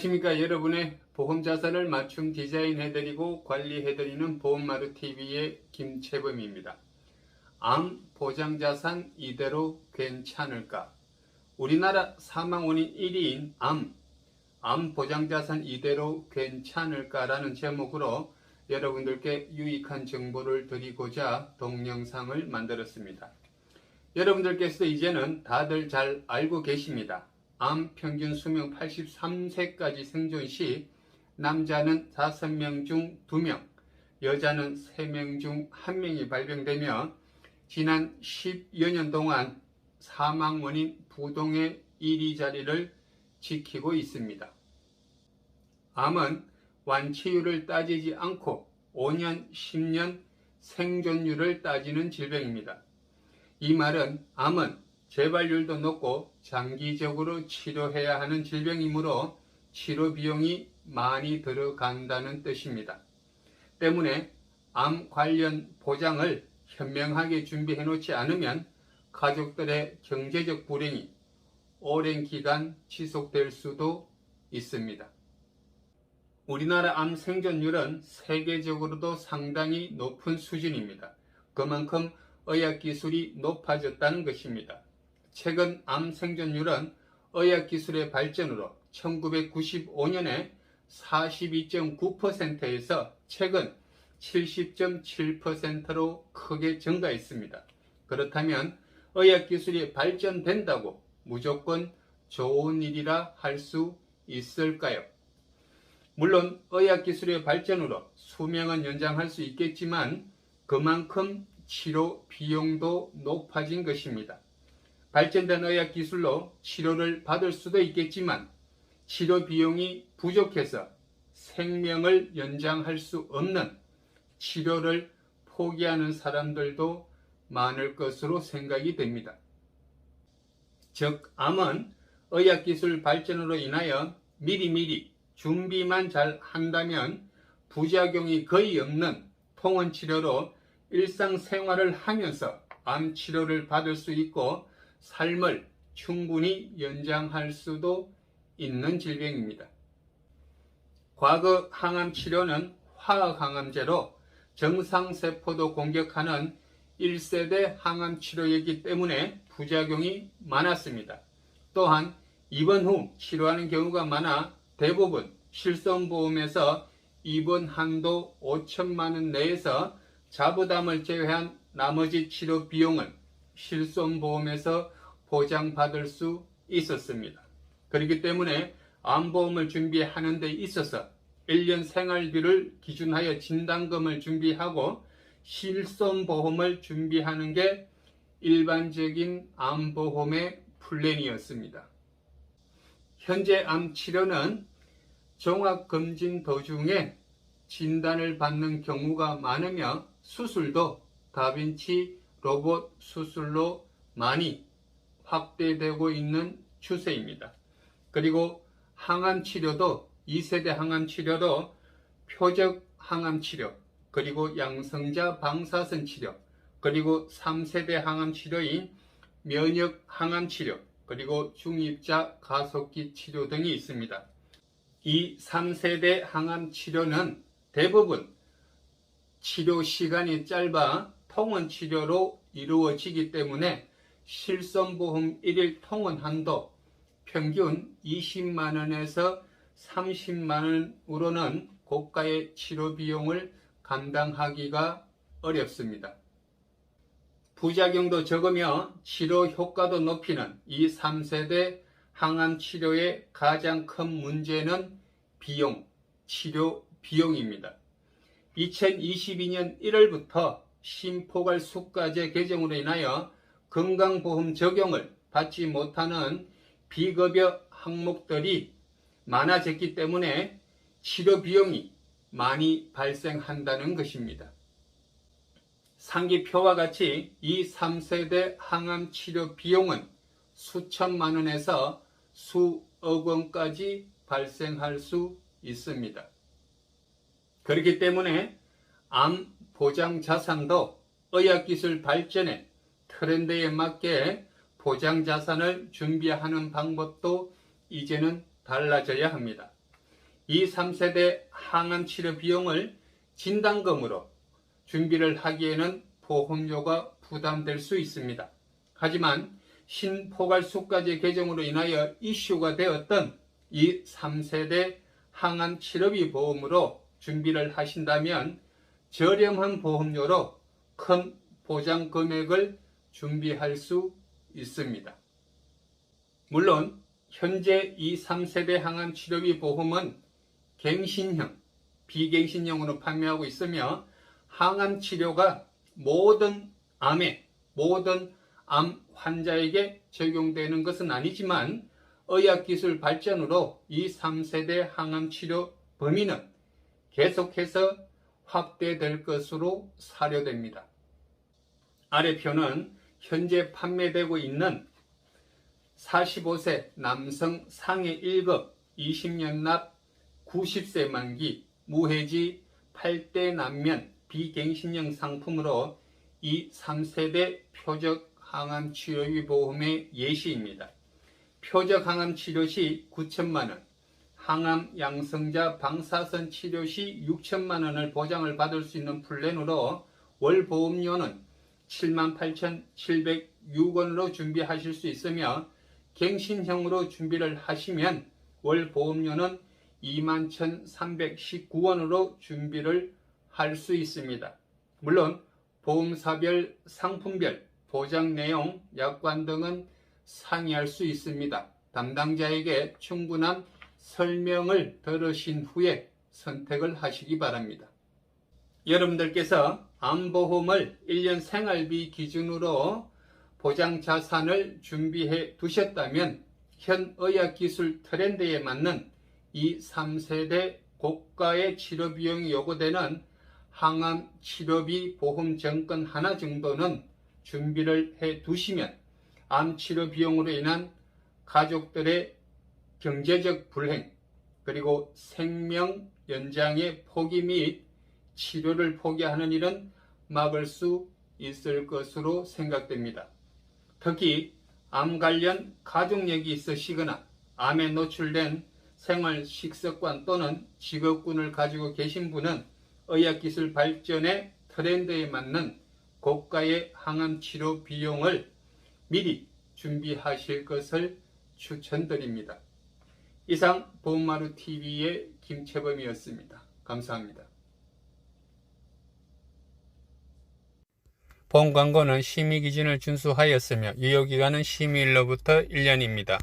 안녕하십니까. 여러분의 보험자산을 맞춤 디자인해드리고 관리해드리는 보험마루TV의 김채범입니다. 암 보장자산 이대로 괜찮을까? 우리나라 사망원인 1위인 암 보장자산 이대로 괜찮을까라는 제목으로 여러분들께 유익한 정보를 드리고자 동영상을 만들었습니다. 여러분들께서 이제는 다들 잘 알고 계십니다. 암 평균 수명 83세까지 생존 시 남자는 5명 중 2명, 여자는 3명 중 1명이 발병되며 지난 10여 년 동안 사망 원인 부동의 1위 자리를 지키고 있습니다. 암은 완치율을 따지지 않고 5년, 10년 생존율을 따지는 질병입니다. 이 말은 암은 재발률도 높고 장기적으로 치료해야 하는 질병이므로 치료 비용이 많이 들어간다는 뜻입니다. 때문에 암 관련 보장을 현명하게 준비해 놓지 않으면 가족들의 경제적 불행이 오랜 기간 지속될 수도 있습니다. 우리나라 암 생존율은 세계적으로도 상당히 높은 수준입니다. 그만큼 의학기술이 높아졌다는 것입니다. 최근 암 생존율은 의학기술의 발전으로 1995년에 42.9%에서 최근 70.7%로 크게 증가했습니다. 그렇다면 의학기술이 발전된다고 무조건 좋은 일이라 할 수 있을까요? 물론 의학기술의 발전으로 수명은 연장할 수 있겠지만 그만큼 치료 비용도 높아진 것입니다. 발전된 의학기술로 치료를 받을 수도 있겠지만 치료 비용이 부족해서 생명을 연장할 수 없는 치료를 포기하는 사람들도 많을 것으로 생각이 됩니다. 즉, 암은 의학기술 발전으로 인하여 미리미리 준비만 잘 한다면 부작용이 거의 없는 통원치료로 일상생활을 하면서 암 치료를 받을 수 있고 삶을 충분히 연장할 수도 있는 질병입니다. 과거 항암 치료는 화학항암제로 정상세포도 공격하는 1세대 항암 치료이기 때문에 부작용이 많았습니다. 또한 입원 후 치료하는 경우가 많아 대부분 실손보험에서 입원 한도 5천만 원 내에서 자부담을 제외한 나머지 치료 비용은 실손보험에서 보장받을 수 있었습니다. 그렇기 때문에 암보험을 준비하는 데 있어서 1년 생활비를 기준하여 진단금을 준비하고 실손보험을 준비하는 게 일반적인 암보험의 플랜이었습니다. 현재 암치료는 종합검진 도중에 진단을 받는 경우가 많으며 수술도 다빈치 로봇 수술로 많이 확대되고 있는 추세입니다. 그리고 항암치료도 2세대 항암치료로 표적 항암치료, 그리고 양성자 방사선 치료, 그리고 3세대 항암치료인 면역 항암치료, 그리고 중입자 가속기 치료 등이 있습니다. 이 3세대 항암치료는 대부분 치료 시간이 짧아 통원치료로 이루어지기 때문에 실손보험 1일 통원 한도 평균 20만원에서 30만원으로는 고가의 치료 비용을 감당하기가 어렵습니다. 부작용도 적으며 치료 효과도 높이는 이 3세대 항암치료의 가장 큰 문제는 치료 비용입니다. 2022년 1월부터 심포괄수가제 개정으로 인하여 건강보험 적용을 받지 못하는 비급여 항목들이 많아졌기 때문에 치료 비용이 많이 발생한다는 것입니다. 상기표와 같이 이 3세대 항암 치료 비용은 수천만 원에서 수억 원까지 발생할 수 있습니다. 그렇기 때문에 암 보장 자산도 의학기술 발전의 트렌드에 맞게 보장 자산을 준비하는 방법도 이제는 달라져야 합니다. 이 3세대 항암 치료 비용을 진단금으로 준비를 하기에는 보험료가 부담될 수 있습니다. 하지만 신포괄수가제 개정으로 인하여 이슈가 되었던 이 3세대 항암 치료비 보험으로 준비를 하신다면 저렴한 보험료로 큰 보장 금액을 준비할 수 있습니다. 물론 현재 이 3세대 항암 치료비 보험은 갱신형, 비갱신형으로 판매하고 있으며 항암 치료가 모든 암 환자에게 적용되는 것은 아니지만 의학기술 발전으로 이 3세대 항암 치료 범위는 계속해서 확대될 것으로 사료됩니다. 아래 표는 현재 판매되고 있는 45세 남성 상해 1급 20년 납 90세 만기 무해지 8대 남면 비갱신형 상품으로 이 3세대 표적 항암 치료비 보험의 예시입니다. 표적 항암 치료 시 9천만원, 항암 양성자 방사선 치료 시 6천만원을 보장을 받을 수 있는 플랜으로 월 보험료는 78,706원으로 준비하실 수 있으며 갱신형으로 준비를 하시면 월 보험료는 21,319원으로 준비를 할 수 있습니다. 물론 보험사별, 상품별, 보장 내용, 약관 등은 상의할 수 있습니다. 담당자에게 충분한 설명을 들으신 후에 선택을 하시기 바랍니다. 여러분들께서 암보험을 1년 생활비 기준으로 보장 자산을 준비해 두셨다면 현 의학기술 트렌드에 맞는 이 3세대 고가의 치료 비용이 요구되는 항암 치료비 보험 정권 하나 정도는 준비를 해 두시면 암 치료 비용으로 인한 가족들의 경제적 불행 그리고 생명 연장의 포기 및 치료를 포기하는 일은 막을 수 있을 것으로 생각됩니다. 특히 암 관련 가족력이 있으시거나 암에 노출된 생활 식습관 또는 직업군을 가지고 계신 분은 의학기술 발전의 트렌드에 맞는 고가의 항암 치료 비용을 미리 준비하실 것을 추천드립니다. 이상 보험마루TV의 김채범이었습니다. 감사합니다. 보험 광고는 심의 기준을 준수하였으며 유효기간은 심의일로부터 1년입니다.